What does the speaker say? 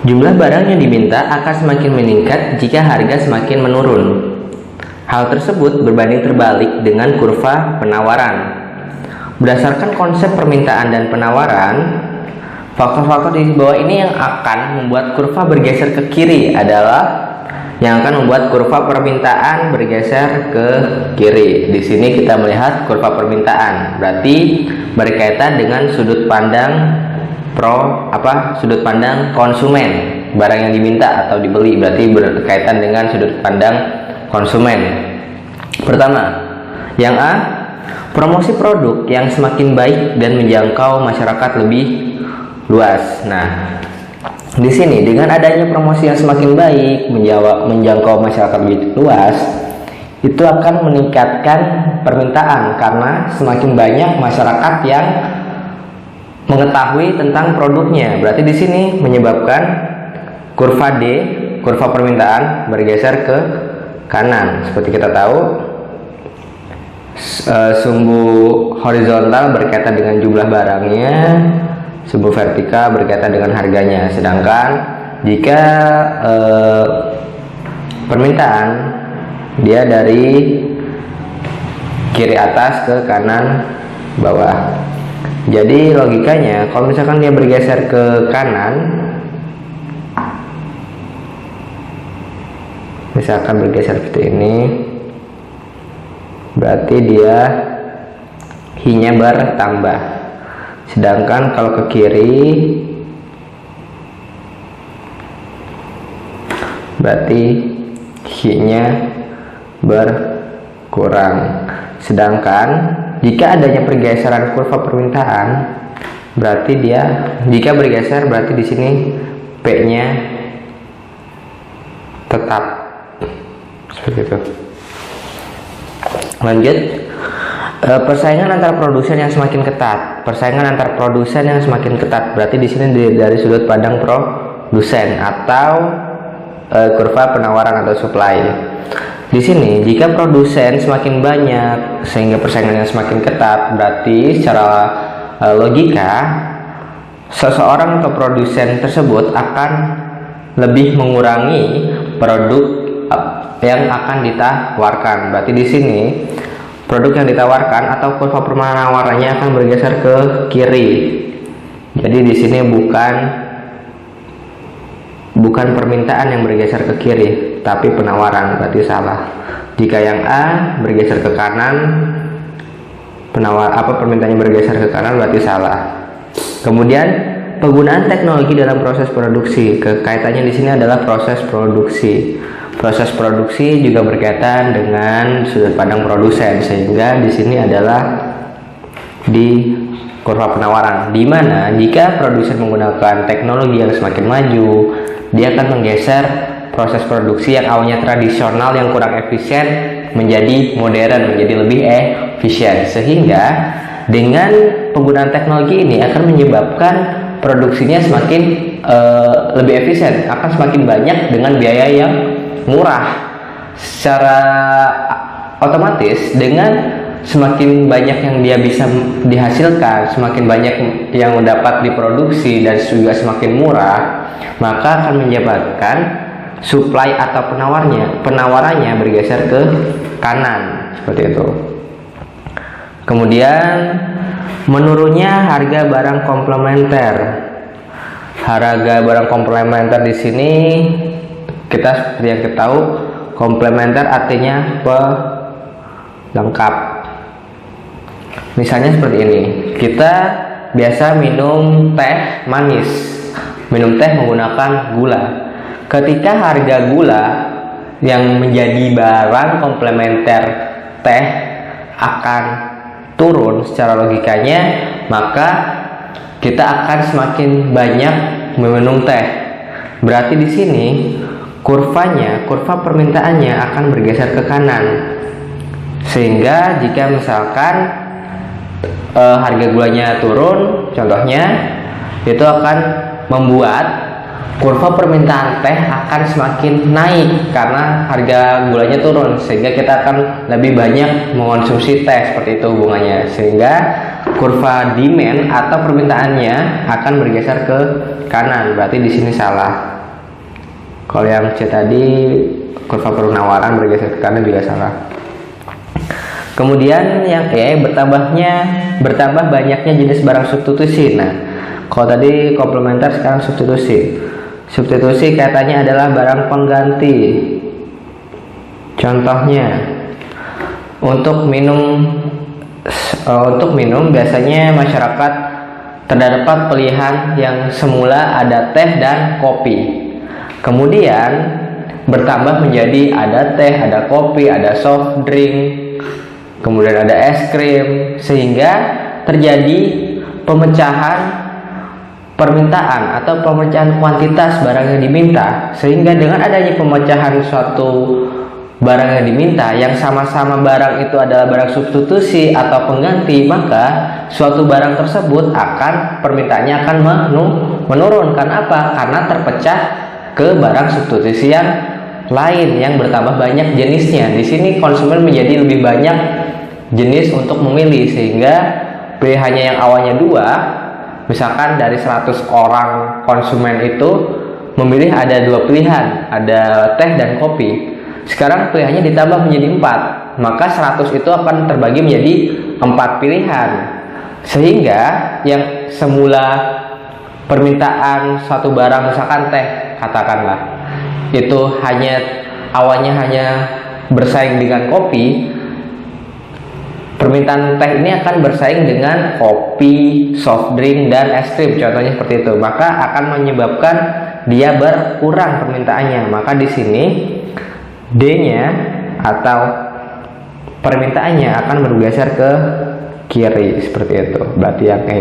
Jumlah barang yang diminta akan semakin meningkat jika harga semakin menurun. Hal tersebut berbanding terbalik dengan kurva penawaran. Berdasarkan konsep permintaan dan penawaran, faktor-faktor di bawah ini yang akan membuat kurva bergeser ke kiri adalah yang akan membuat kurva permintaan bergeser ke kiri. Di sini kita melihat kurva permintaan, berarti berkaitan dengan sudut pandang sudut pandang konsumen, barang yang diminta atau dibeli, berarti berkaitan dengan sudut pandang konsumen. Pertama, yang A, promosi produk yang semakin baik dan menjangkau masyarakat lebih luas. Nah, di sini dengan adanya promosi yang semakin baik, menjangkau masyarakat lebih luas, itu akan meningkatkan permintaan karena semakin banyak masyarakat yang mengetahui tentang produknya. Berarti di sini menyebabkan kurva D, kurva permintaan bergeser ke kanan. Seperti kita tahu, sumbu horizontal berkaitan dengan jumlah barangnya, sumbu vertikal berkaitan dengan harganya. Sedangkan jika permintaan dia dari kiri atas ke kanan bawah. Jadi logikanya kalau misalkan dia bergeser ke kanan, misalkan bergeser seperti ini, berarti dia hi-nya bertambah. Sedangkan kalau ke kiri, berarti hi-nya berkurang. Sedangkan jika adanya pergeseran kurva permintaan, berarti jika bergeser berarti di sini P-nya tetap seperti itu. Lanjut, persaingan antar produsen yang semakin ketat. Persaingan antar produsen yang semakin ketat berarti di sini dari sudut pandang produsen atau kurva penawaran atau supply. Di sini jika produsen semakin banyak sehingga persaingannya semakin ketat, berarti secara logika seseorang atau produsen tersebut akan lebih mengurangi produk yang akan ditawarkan. Berarti di sini produk yang ditawarkan atau kurva penawarannya akan bergeser ke kiri. Jadi di sini bukan permintaan yang bergeser ke kiri, tapi penawaran, berarti salah. Jika yang A bergeser ke kanan, permintaannya bergeser ke kanan, berarti salah. Kemudian penggunaan teknologi dalam proses produksi. Kaitannya di sini adalah proses produksi. Proses produksi juga berkaitan dengan sudut pandang produsen, sehingga di sini adalah di kurva penawaran, di mana jika produsen menggunakan teknologi yang semakin maju, dia akan menggeser proses produksi yang awalnya tradisional yang kurang efisien menjadi modern, menjadi lebih efisien. Sehingga dengan penggunaan teknologi ini akan menyebabkan produksinya semakin lebih efisien, akan semakin banyak dengan biaya yang murah. Secara otomatis dengan semakin banyak yang dia bisa dihasilkan, semakin banyak yang dapat diproduksi dan juga semakin murah, maka akan menyebabkan supply atau penawarannya bergeser ke kanan, seperti itu. Kemudian menurunnya harga barang komplementer. Harga barang komplementer di sini kita seperti yang kita tahu, komplementer artinya pelengkap. Misalnya seperti ini, kita biasa minum teh manis, minum teh menggunakan gula. Ketika harga gula yang menjadi barang komplementer teh akan turun secara logikanya, maka kita akan semakin banyak meminum teh. Berarti di sini kurva permintaannya akan bergeser ke kanan. Sehingga jika misalkan harga gulanya turun, contohnya, itu akan membuat kurva permintaan teh akan semakin naik karena harga gulanya turun, sehingga kita akan lebih banyak mengonsumsi teh, seperti itu hubungannya. Sehingga kurva demand atau permintaannya akan bergeser ke kanan, berarti di sini salah. Kalau yang C tadi kurva penawaran bergeser ke kanan juga salah. Kemudian yang E, bertambah banyaknya jenis barang substitusi. Nah, kalau tadi komplementer, sekarang substitusi. Substitusi katanya adalah barang pengganti. Contohnya, untuk minum biasanya masyarakat terdapat pilihan yang semula ada teh dan kopi. Kemudian bertambah menjadi ada teh, ada kopi, ada soft drink, kemudian ada es krim, sehingga terjadi pemecahan permintaan atau pemecahan kuantitas barang yang diminta. Sehingga dengan adanya pemecahan suatu barang yang diminta yang sama-sama barang itu adalah barang substitusi atau pengganti, maka suatu barang tersebut permintaannya akan menurun. Karena apa? Karena terpecah ke barang substitusi yang lain yang bertambah banyak jenisnya. Di sini konsumen menjadi lebih banyak jenis untuk memilih, sehingga pilihannya yang awalnya 2, misalkan dari 100 orang konsumen itu memilih ada 2 pilihan, ada teh dan kopi. Sekarang pilihannya ditambah menjadi 4, maka 100 itu akan terbagi menjadi 4 pilihan. Sehingga yang semula permintaan suatu barang, misalkan teh katakanlah, itu awalnya hanya bersaing dengan kopi, permintaan teh ini akan bersaing dengan kopi, soft drink, dan es krim, contohnya seperti itu. Maka akan menyebabkan dia berkurang permintaannya. Maka di sini D-nya atau permintaannya akan bergeser ke kiri seperti itu. Berarti yang E.